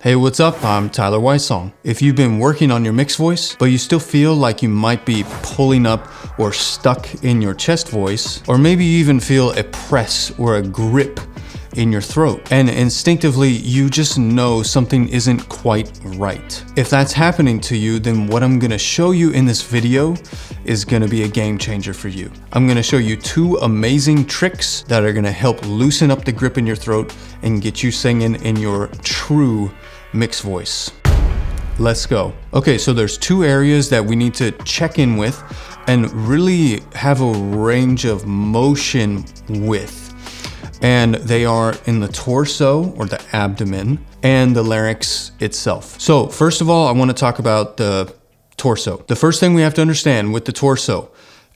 Hey, what's up? I'm Tyler Wysong. If you've been working on your mixed voice, but you still feel like you might be pulling up or stuck in your chest voice, or maybe you even feel a press or a grip in your throat, and instinctively you just know something isn't quite right. If that's happening to you, then what I'm gonna show you in this video is gonna be a game changer for you. I'm gonna show you two amazing tricks that are gonna help loosen up the grip in your throat and get you singing in your true mixed voice. Let's go. Okay, so there's two areas that we need to check in with and really have a range of motion with. And they are in the torso or the abdomen and the larynx itself. So first of all, I want to talk about the torso. The first thing we have to understand with the torso,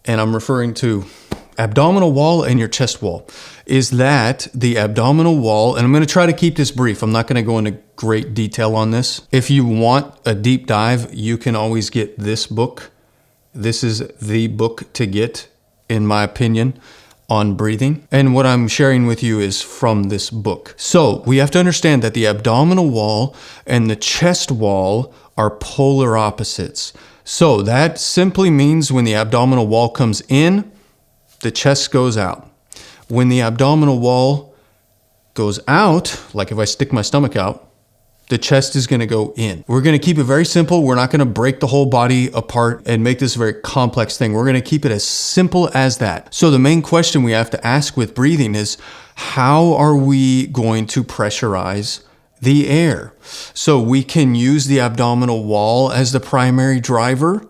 and I'm referring to abdominal wall and your chest wall, is that the abdominal wall, and I'm going to try to keep this brief. I'm not going to go into great detail on this. If you want a deep dive, you can always get this book. This is the book to get, in my opinion, on breathing. And what I'm sharing with you is from this book. So we have to understand that the abdominal wall and the chest wall are polar opposites. So that simply means when the abdominal wall comes in, the chest goes out. When the abdominal wall goes out, like if I stick my stomach out, the chest is gonna go in. We're gonna keep it very simple. We're not gonna break the whole body apart and make this a very complex thing. We're gonna keep it as simple as that. So the main question we have to ask with breathing is, how are we going to pressurize the air? So we can use the abdominal wall as the primary driver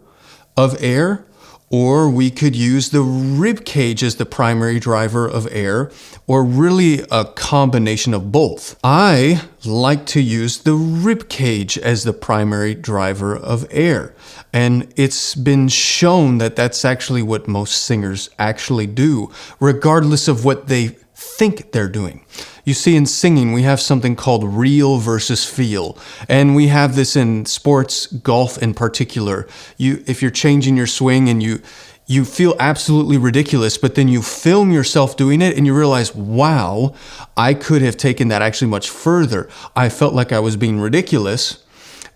of air, or we could use the rib cage as the primary driver of air, or really a combination of both. I like to use the rib cage as the primary driver of air. And it's been shown that that's actually what most singers actually do, regardless of what they think they're doing. You see, in singing, we have something called real versus feel. And we have this in sports, golf in particular. If you're changing your swing and you feel absolutely ridiculous, but then you film yourself doing it and you realize, wow, I could have taken that actually much further. I felt like I was being ridiculous,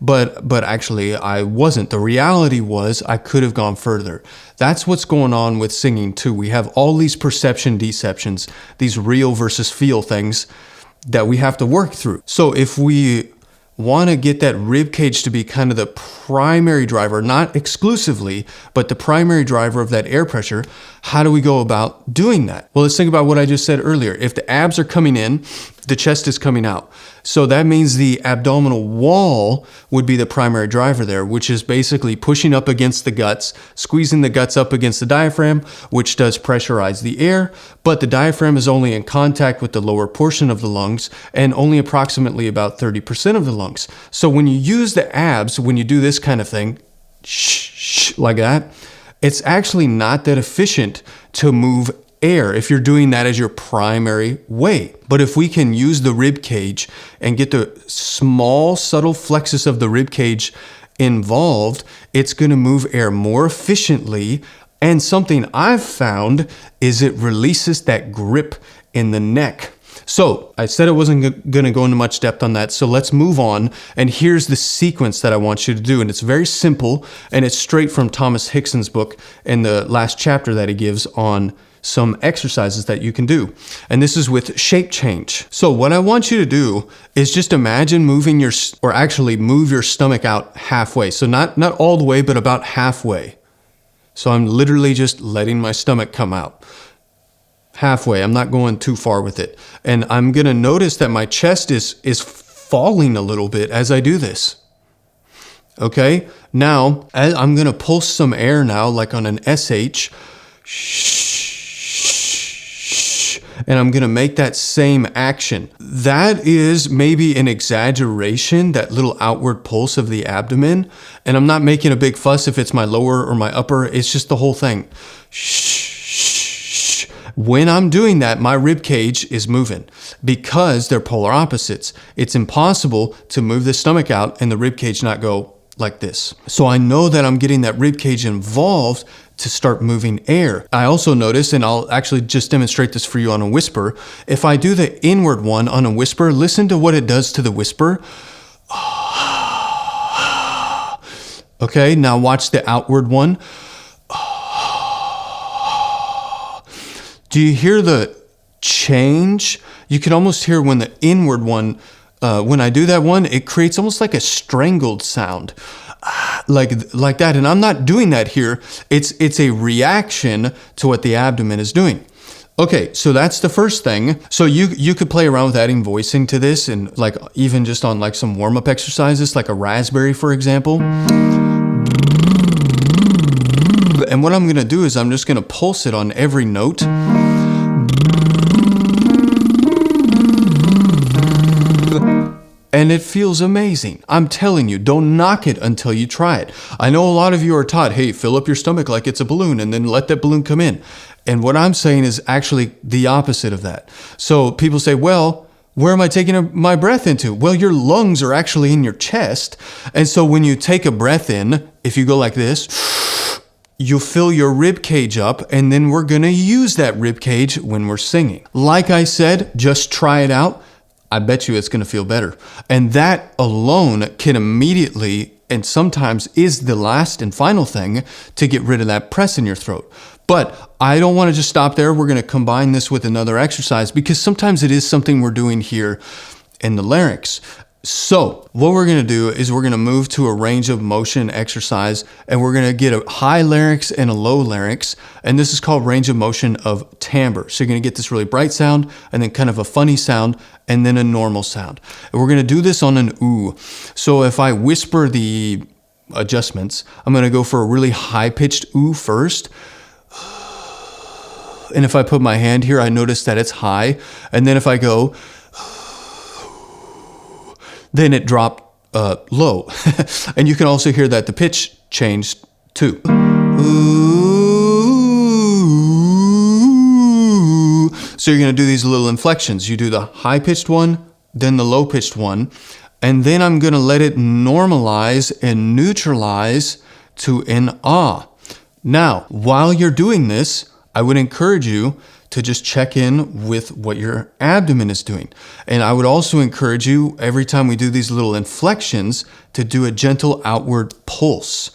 but actually I wasn't. The reality was I could have gone further. That's what's going on with singing too. We have all these perception deceptions, these real versus feel things that we have to work through. So if we want to get that rib cage to be kind of the primary driver, not exclusively, but the primary driver of that air pressure, how do we go about doing that? Well, let's think about what I just said earlier. If the abs are coming in, the chest is coming out. So that means the abdominal wall would be the primary driver there, which is basically pushing up against the guts, squeezing the guts up against the diaphragm, which does pressurize the air, but the diaphragm is only in contact with the lower portion of the lungs and only approximately about 30% of the lungs. So when you use the abs, when you do this kind of thing, like that, it's actually not that efficient to move air if you're doing that as your primary way. But if we can use the rib cage and get the small, subtle flexus of the rib cage involved, it's going to move air more efficiently. And something I've found is it releases that grip in the neck. So I said I wasn't going to go into much depth on that. So let's move on. And here's the sequence that I want you to do. And it's very simple. And it's straight from Thomas Hickson's book in the last chapter that he gives on some exercises that you can do. And this is with shape change. So what I want you to do is just imagine move your stomach out halfway. So not all the way, but about halfway. So I'm literally just letting my stomach come out halfway. I'm not going too far with it. And I'm going to notice that my chest is falling a little bit as I do this. Okay. Now I'm going to pulse some air now, like on an SH. And I'm going to make that same action. That is maybe an exaggeration, that little outward pulse of the abdomen. And I'm not making a big fuss if it's my lower or my upper. It's just the whole thing. When I'm doing that, my rib cage is moving because they're polar opposites. It's impossible to move the stomach out and the rib cage not go like this. So I know that I'm getting that rib cage involved to start moving air. I also notice, and I'll actually just demonstrate this for you on a whisper, if I do the inward one on a whisper, listen to what it does to the whisper. Okay, now watch the outward one. Do you hear the change? You can almost hear when the inward one, when I do that one, it creates almost like a strangled sound. Like that. And I'm not doing that here. It's a reaction to what the abdomen is doing. Okay, so that's the first thing. So you could play around with adding voicing to this, and like even just on like some warm-up exercises, like a raspberry, for example. And what I'm gonna do is I'm just gonna pulse it on every note. And it feels amazing. I'm telling you, don't knock it until you try it. I know a lot of you are taught, hey, fill up your stomach like it's a balloon and then let that balloon come in. And what I'm saying is actually the opposite of that. So people say, well, where am I taking my breath into? Well, your lungs are actually in your chest. And so when you take a breath in, if you go like this, you fill your rib cage up, and then we're gonna use that rib cage when we're singing. Like I said, just try it out. I bet you it's going to feel better. And that alone can immediately, and sometimes is the last and final thing to get rid of that press in your throat. But I don't want to just stop there. We're going to combine this with another exercise because sometimes it is something we're doing here in the larynx. So what we're going to do is we're going to move to a range of motion exercise, and we're going to get a high larynx and a low larynx. And this is called range of motion of timbre. So you're going to get this really bright sound, and then kind of a funny sound, and then a normal sound. And we're going to do this on an ooh. So if I whisper the adjustments, I'm going to go for a really high pitched ooh first. And if I put my hand here, I notice that it's high. And then if I go, then it dropped low. And you can also hear that the pitch changed too. Ooh. So you're gonna do these little inflections. You do the high-pitched one, then the low-pitched one, and then I'm gonna let it normalize and neutralize to an ah. Now, while you're doing this, I would encourage you to just check in with what your abdomen is doing. And I would also encourage you, every time we do these little inflections, to do a gentle outward pulse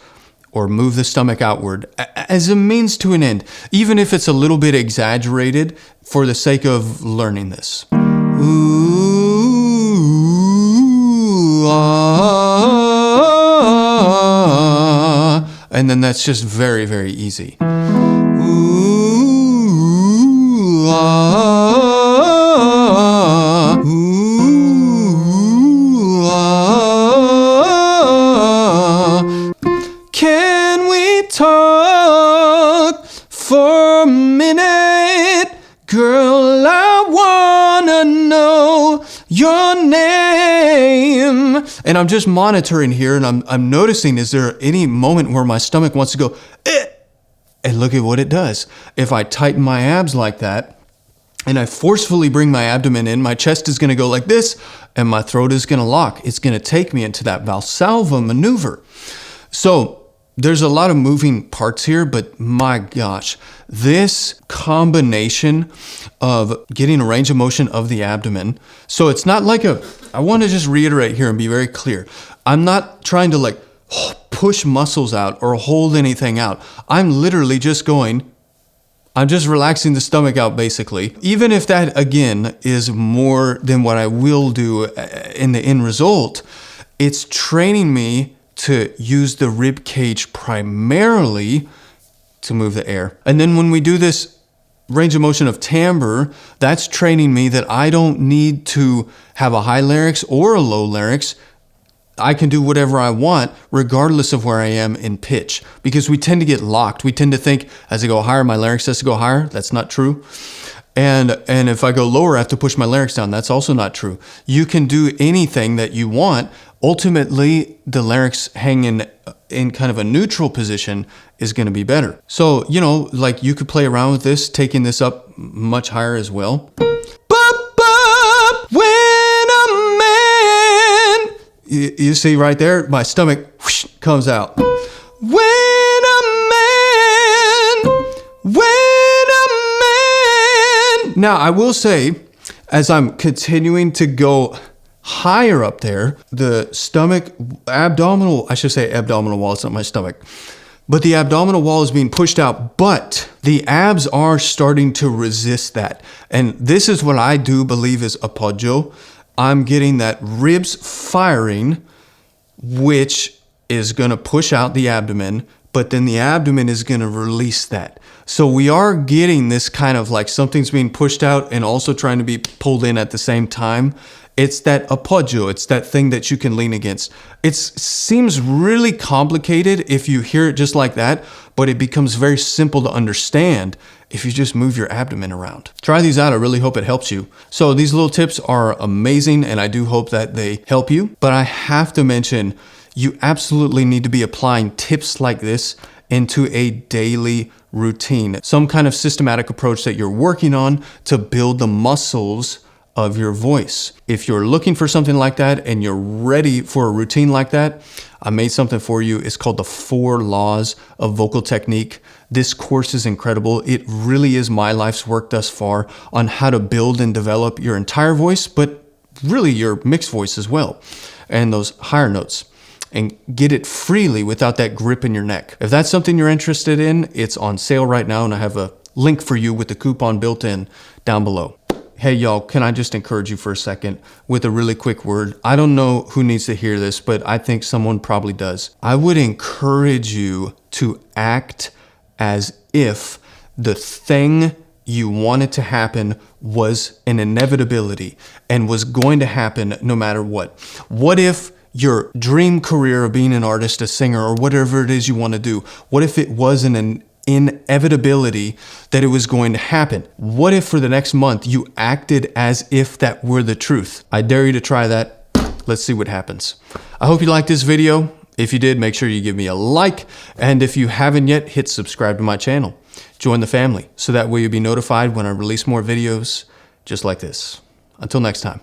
or move the stomach outward as a means to an end, even if it's a little bit exaggerated for the sake of learning this. Ooh, ah, and then that's just very, very easy. Can we talk for a minute? Girl, I wanna know your name. And I'm just monitoring here, and I'm noticing, is there any moment where my stomach wants to go, eh? And look at what it does. If I tighten my abs like that, and I forcefully bring my abdomen in, my chest is gonna go like this, and my throat is gonna lock. It's gonna take me into that Valsalva maneuver. So there's a lot of moving parts here, but my gosh, this combination of getting a range of motion of the abdomen. So it's not like I wanna just reiterate here and be very clear. I'm not trying to like push muscles out or hold anything out. I'm literally just going, I'm just relaxing the stomach out basically. Even if that again is more than what I will do in the end result, it's training me to use the rib cage primarily to move the air. And then when we do this range of motion of timbre, that's training me that I don't need to have a high larynx or a low larynx. I can do whatever I want regardless of where I am in pitch, because we tend to get locked. We tend to think as I go higher, my larynx has to go higher. That's not true. And if I go lower, I have to push my larynx down. That's also not true. You can do anything that you want. Ultimately, the larynx hanging in kind of a neutral position is going to be better. So, you know, like you could play around with this, taking this up much higher as well. When a man, you see right there, my stomach whoosh, comes out. When a man. Now, I will say, as I'm continuing to go higher up there, the stomach, abdominal, I should say abdominal wall, it's not my stomach. But the abdominal wall is being pushed out, but the abs are starting to resist that. And this is what I do believe is appoggio. I'm getting that ribs firing, which is going to push out the abdomen, but then the abdomen is going to release that. So we are getting this kind of like something's being pushed out and also trying to be pulled in at the same time. It's that appoggio. It's that thing that you can lean against. It seems really complicated if you hear it just like that, but it becomes very simple to understand if you just move your abdomen around. Try these out. I really hope it helps you. So these little tips are amazing, and I do hope that they help you. But I have to mention, you absolutely need to be applying tips like this into a daily routine, some kind of systematic approach that you're working on to build the muscles of your voice. If you're looking for something like that and you're ready for a routine like that, I made something for you. It's called the 4 Laws of Vocal Technique. This course is incredible. It really is my life's work thus far on how to build and develop your entire voice, but really your mixed voice as well, and those higher notes, and get it freely without that grip in your neck. If that's something you're interested in, it's on sale right now, and I have a link for you with the coupon built in down below. Hey y'all, can I just encourage you for a second with a really quick word? I don't know who needs to hear this, but I think someone probably does. I would encourage you to act as if the thing you wanted to happen was an inevitability and was going to happen no matter what. What if your dream career of being an artist, a singer, or whatever it is you want to do, what if it wasn't an inevitability that it was going to happen? What if for the next month you acted as if that were the truth? I dare you to try that. Let's see what happens. I hope you liked this video. If you did, make sure you give me a like. And if you haven't yet, hit subscribe to my channel. Join the family so that way you'll be notified when I release more videos just like this. Until next time.